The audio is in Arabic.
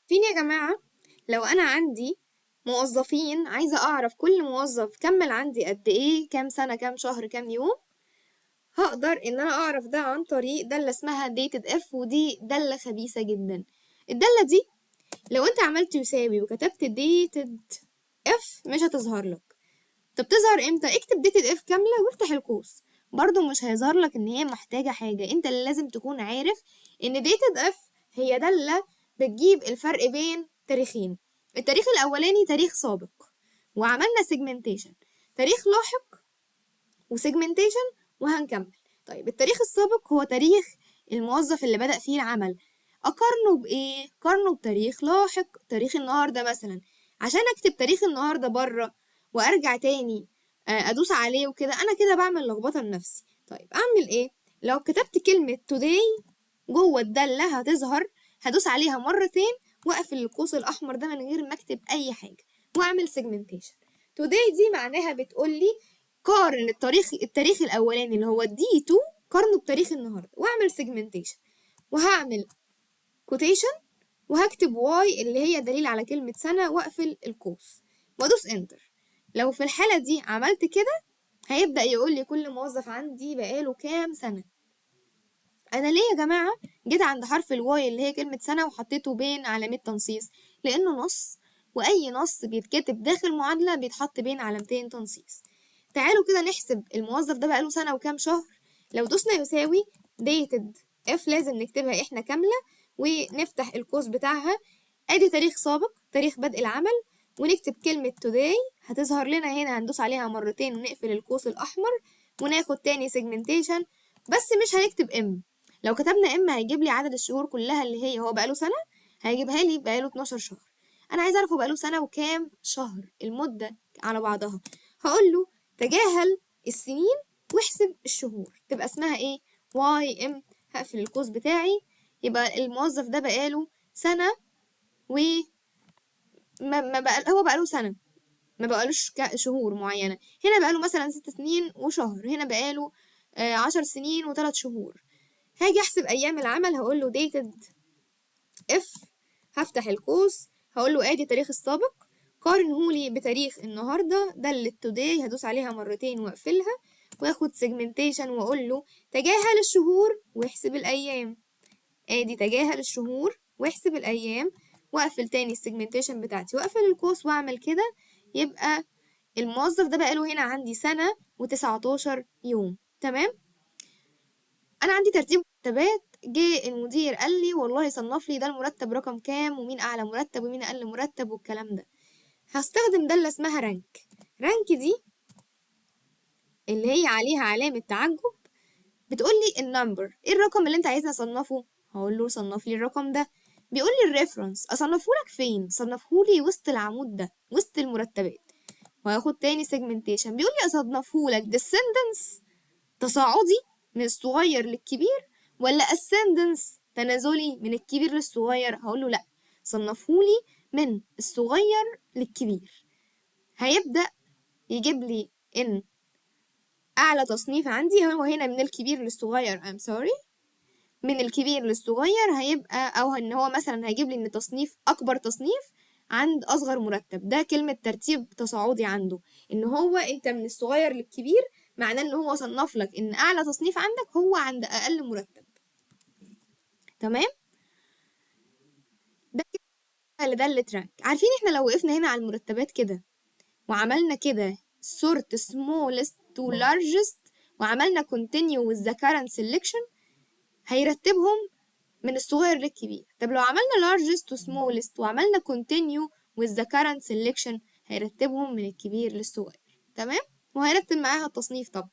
فين يا جماعة؟ لو أنا عندي موظفين عايزة أعرف كل موظف كمل عندي قد إيه، كام سنة، كام شهر، كام يوم، هقدر إن أنا أعرف ده عن طريق دالة اسمها dated if، ودي دالة خبيثة جدا. الدالة دي لو أنت عملت يساوي وكتبت dated if مش هتظهر لك. طب تظهر امتى؟ اكتب dated if كاملة وافتح القوس، برضو مش هيظهر لك ان هي محتاجة حاجة. انت اللي لازم تكون عارف ان dated if هي دالة بتجيب الفرق بين تاريخين. التاريخ الاولاني تاريخ سابق وعملنا segmentation، تاريخ لاحق وسيجمنتيشن وهنكمل. طيب التاريخ السابق هو تاريخ الموظف اللي بدأ فيه العمل، أقارنه بإيه؟ قارنه بتاريخ لاحق، تاريخ النهاردة مثلا. عشان أكتب تاريخ النهاردة بره وأرجع تاني أدوس عليه وكده، أنا كده بعمل لخبطة لنفسي. طيب أعمل إيه؟ لو كتبت كلمة today جوه الدالة هتظهر، هدوس عليها مرتين وأقفل القوس الأحمر ده من غير ما أكتب أي حاجة وأعمل segmentation. today دي معناها بتقولي قارن التاريخ الاولاني اللي هو دي 2 قارنه بتاريخ النهارده، واعمل سيجمنتيشن وهعمل كوتيشن وهكتب واي اللي هي دليل على كلمة سنة واقفل القوس وادوس انتر. لو في الحالة دي عملت كده هيبدأ يقول لي كل موظف عندي بقاله كام سنة. انا ليه يا جماعة جيت عند حرف الواي اللي هي كلمة سنة وحطيته بين علامة تنصيص؟ لانه نص، واي نص بيتكتب داخل معادلة بيتحط بين علامتين تنصيص. تعالوا كده نحسب الموظف ده بقاله سنة وكام شهر. لو دوسنا يساوي dated if لازم نكتبها احنا كاملة ونفتح القوس بتاعها، ادي تاريخ سابق، تاريخ بدء العمل، ونكتب كلمة today هتظهر لنا هنا، هندوس عليها مرتين ونقفل القوس الأحمر وناخد تاني segmentation. بس مش هنكتب ام. لو كتبنا ام هيجيب لي عدد الشهور كلها اللي هي هو بقاله سنة، هيجيبها لي بقاله 12 شهر. انا عايزه اعرفه بقاله سنة وكام شهر، المدة على بعضها. هقول له تجاهل السنين واحسب الشهور، تبقى اسمها ايه؟ واي ام. هقفل القوس بتاعي، يبقى الموظف ده بقاله سنة و ما بقى هو بقاله سنة، ما بقالوش شهور معينة. هنا بقاله مثلا 6 سنين وشهر، هنا بقاله 10 سنين و3 شهور. هاجي احسب ايام العمل، هقول له dated if، هفتح القوس هقول له ادي تاريخ السابق قارنهولي بتاريخ النهارده دالة today، هدوس عليها مرتين واقفلها واخد segmentation واقول له تجاهل الشهور واحسب الايام. ادي تجاهل الشهور واحسب الايام، واقفل تاني السيجمنتيشن بتاعتي واقفل القوس واعمل كده. يبقى الموظف ده بقاله هنا عندي سنة و19 يوم. تمام. انا عندي ترتيب مرتبات، جه المدير قال لي والله صنف لي ده المرتب رقم كام ومين اعلى مرتب ومين اقل مرتب والكلام ده. هستخدم دالة اسمها رانك. رانك دي اللي هي عليها علامة تعجب، بتقول لي النمبر، ايه الرقم اللي انت عايزني اصنفه؟ هقول له صنف لي الرقم ده. بيقول لي الريفرنس اصنفه لك فين؟ صنفه لي وسط العمود ده، وسط المرتبات. وهاخد تاني سيجمنتيشن، بيقول لي اصنفه لك descendants تصاعدي من الصغير للكبير ولا ascendance تنازلي من الكبير للصغير؟ هقول له لا، صنفهولي من الصغير للكبير. هيبدأ يجيب لي ان اعلى تصنيف عندي هو هنا من الكبير للصغير، I'm sorry، من الكبير للصغير هيبقى، او ان هو مثلا هيجيب لي ان تصنيف اكبر تصنيف عند اصغر مرتب. ده كلمة ترتيب تصاعدي عنده، ان هو انت من الصغير للكبير، معناه ان هو صنف لك ان اعلى تصنيف عندك هو عند اقل مرتب. تمام. ده كده اللي دالة رانك. عارفين احنا لو وقفنا هنا على المرتبات كده وعملنا كده sort smallest to largest وعملنا continue with the current selection هيرتبهم من الصغير للكبير. طب لو عملنا largest to smallest وعملنا continue with the current selection هيرتبهم من الكبير للصغير. تمام. وهيرتب معاها التصنيف طبعا.